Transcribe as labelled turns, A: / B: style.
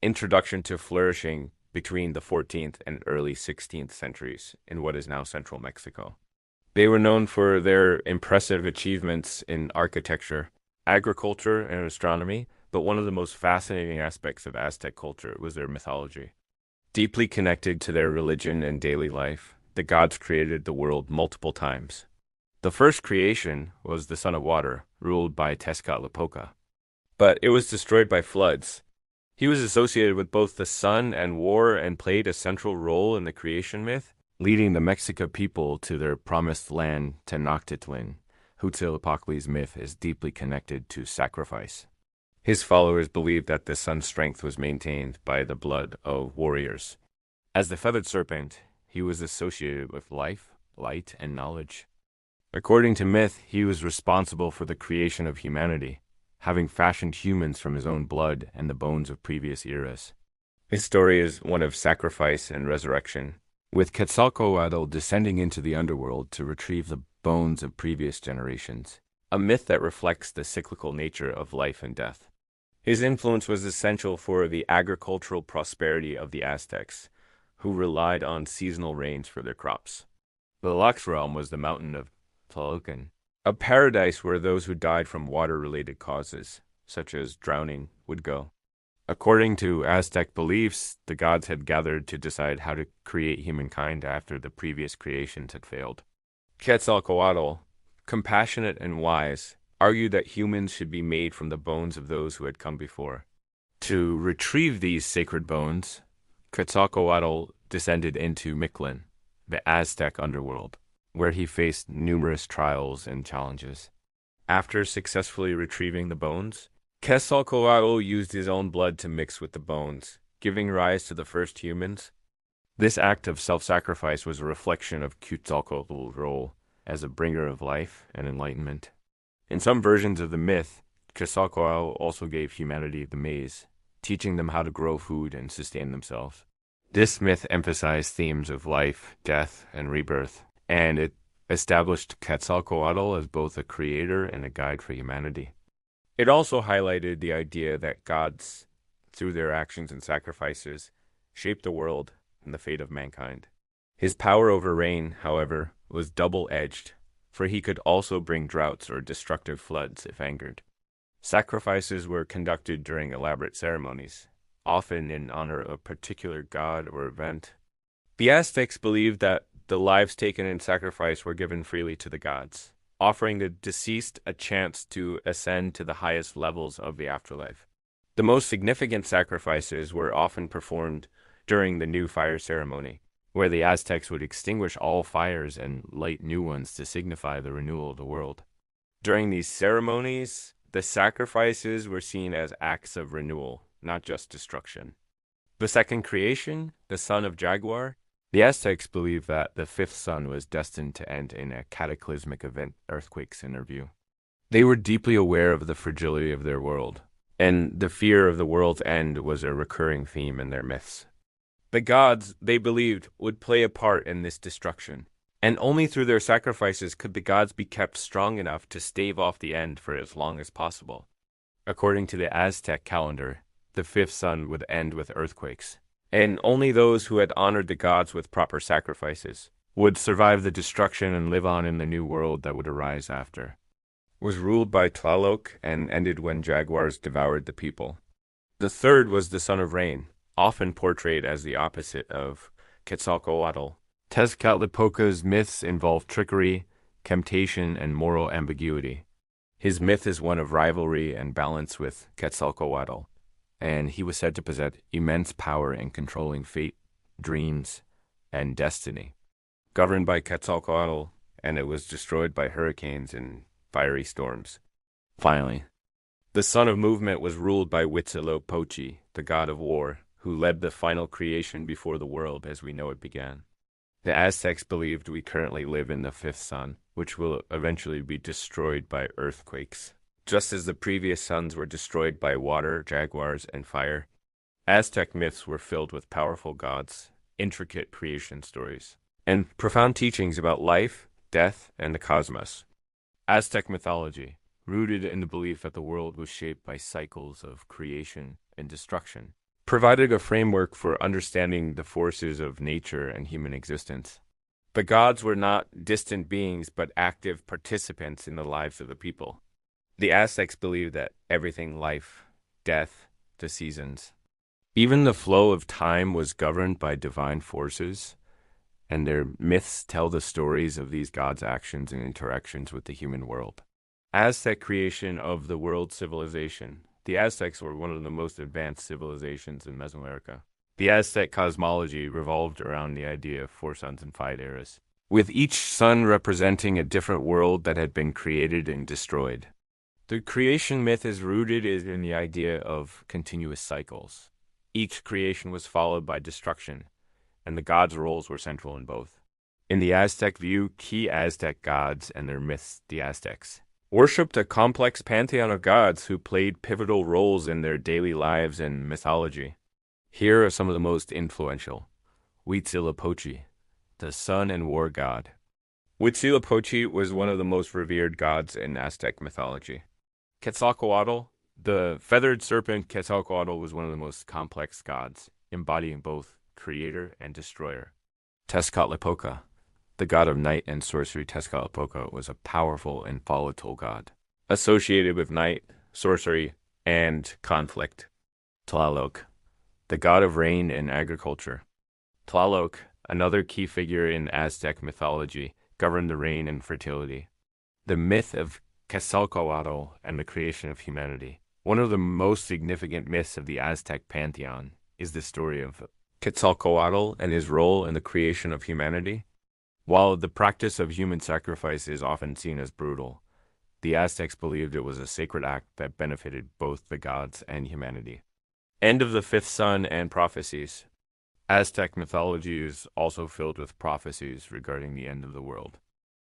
A: introduction to flourishing between the 14th and early 16th centuries in what is now central Mexico. They were known for their impressive achievements in architecture, agriculture, and astronomy, but one of the most fascinating aspects of Aztec culture was their mythology. Deeply connected to their religion and daily life, the gods created the world multiple times. The first creation was the Son of Water, ruled by Tezcatlipoca, but it was destroyed by floods. He was associated with both the sun and war and played a central role in the creation myth, leading the Mexica people to their promised land, Tenochtitlan. Huitzilopochtli's myth is deeply connected to sacrifice. His followers believed that the sun's strength was maintained by the blood of warriors. As the feathered serpent, he was associated with life, light, and knowledge. According to myth, he was responsible for the creation of humanity, having fashioned humans from his own blood and the bones of previous eras. His story is one of sacrifice and resurrection, with Quetzalcoatl descending into the underworld to retrieve the bones of previous generations, a myth that reflects the cyclical nature of life and death. His influence was essential for the agricultural prosperity of the Aztecs, who relied on seasonal rains for their crops. The Lux realm was the mountain of Tlalpan, a paradise where those who died from water-related causes, such as drowning, would go. According to Aztec beliefs, the gods had gathered to decide how to create humankind after the previous creations had failed. Quetzalcoatl, compassionate and wise, argued that humans should be made from the bones of those who had come before. To retrieve these sacred bones, Quetzalcoatl descended into Mictlan, the Aztec underworld, where he faced numerous trials and challenges. After successfully retrieving the bones, Quetzalcoatl used his own blood to mix with the bones, giving rise to the first humans. This act of self-sacrifice was a reflection of Quetzalcoatl's role as a bringer of life and enlightenment. In some versions of the myth, Quetzalcoatl also gave humanity the maize, teaching them how to grow food and sustain themselves. This myth emphasized themes of life, death, and rebirth, and it established Quetzalcoatl as both a creator and a guide for humanity. It also highlighted the idea that gods, through their actions and sacrifices, shaped the world and the fate of mankind. His power over rain, however, was double-edged, for he could also bring droughts or destructive floods if angered. Sacrifices were conducted during elaborate ceremonies, often in honor of a particular god or event. The Aztecs believed that the lives taken in sacrifice were given freely to the gods, offering the deceased a chance to ascend to the highest levels of the afterlife. The most significant sacrifices were often performed during the new fire ceremony, where the Aztecs would extinguish all fires and light new ones to signify the renewal of the world. During these ceremonies, the sacrifices were seen as acts of renewal, not just destruction. The second creation, the son of Jaguar, the Aztecs believed that the fifth sun was destined to end in a cataclysmic event, earthquakes in their view. They were deeply aware of the fragility of their world, and the fear of the world's end was a recurring theme in their myths. The gods, they believed, would play a part in this destruction, and only through their sacrifices could the gods be kept strong enough to stave off the end for as long as possible. According to the Aztec calendar, the fifth sun would end with earthquakes, and only those who had honored the gods with proper sacrifices would survive the destruction and live on in the new world that would arise after. It was ruled by Tlaloc and ended when jaguars devoured the people. The third was the son of rain, often portrayed as the opposite of Quetzalcoatl. Tezcatlipoca's myths involve trickery, temptation, and moral ambiguity. His myth is one of rivalry and balance with Quetzalcoatl, and he was said to possess immense power in controlling fate, dreams, and destiny. Governed by Quetzalcoatl, and it was destroyed by hurricanes and fiery storms. Finally, the son of movement was ruled by Huitzilopochtli, the god of war, who led the final creation before the world as we know it began. The Aztecs believed we currently live in the fifth sun, which will eventually be destroyed by earthquakes. Just as the previous suns were destroyed by water, jaguars, and fire, Aztec myths were filled with powerful gods, intricate creation stories, and profound teachings about life, death, and the cosmos. Aztec mythology, rooted in the belief that the world was shaped by cycles of creation and destruction, provided a framework for understanding the forces of nature and human existence. The gods were not distant beings, but active participants in the lives of the people. The Aztecs believed that everything life, death, the seasons, even the flow of time was governed by divine forces, and their myths tell the stories of these gods' actions and interactions with the human world. Aztec creation of the world civilization. The Aztecs were one of the most advanced civilizations in Mesoamerica. The Aztec cosmology revolved around the idea of four suns and five eras, with each sun representing a different world that had been created and destroyed. The creation myth is rooted in the idea of continuous cycles. Each creation was followed by destruction, and the gods' roles were central in both. In the Aztec view, key Aztec gods and their myths, the Aztecs, worshipped a complex pantheon of gods who played pivotal roles in their daily lives and mythology. Here are some of the most influential. Huitzilopochtli, the sun and war god. Huitzilopochtli was one of the most revered gods in Aztec mythology. Quetzalcoatl, the feathered serpent Quetzalcoatl, was one of the most complex gods, embodying both creator and destroyer. Tezcatlipoca, the god of night and sorcery. Tezcatlipoca was a powerful and volatile god, associated with night, sorcery, and conflict. Tlaloc, the god of rain and agriculture. Tlaloc, another key figure in Aztec mythology, governed the rain and fertility. The myth of Quetzalcoatl and the creation of humanity. One of the most significant myths of the Aztec pantheon is the story of Quetzalcoatl and his role in the creation of humanity. While the practice of human sacrifice is often seen as brutal, the Aztecs believed it was a sacred act that benefited both the gods and humanity. End of the fifth sun and prophecies. Aztec mythology is also filled with prophecies regarding the end of the world.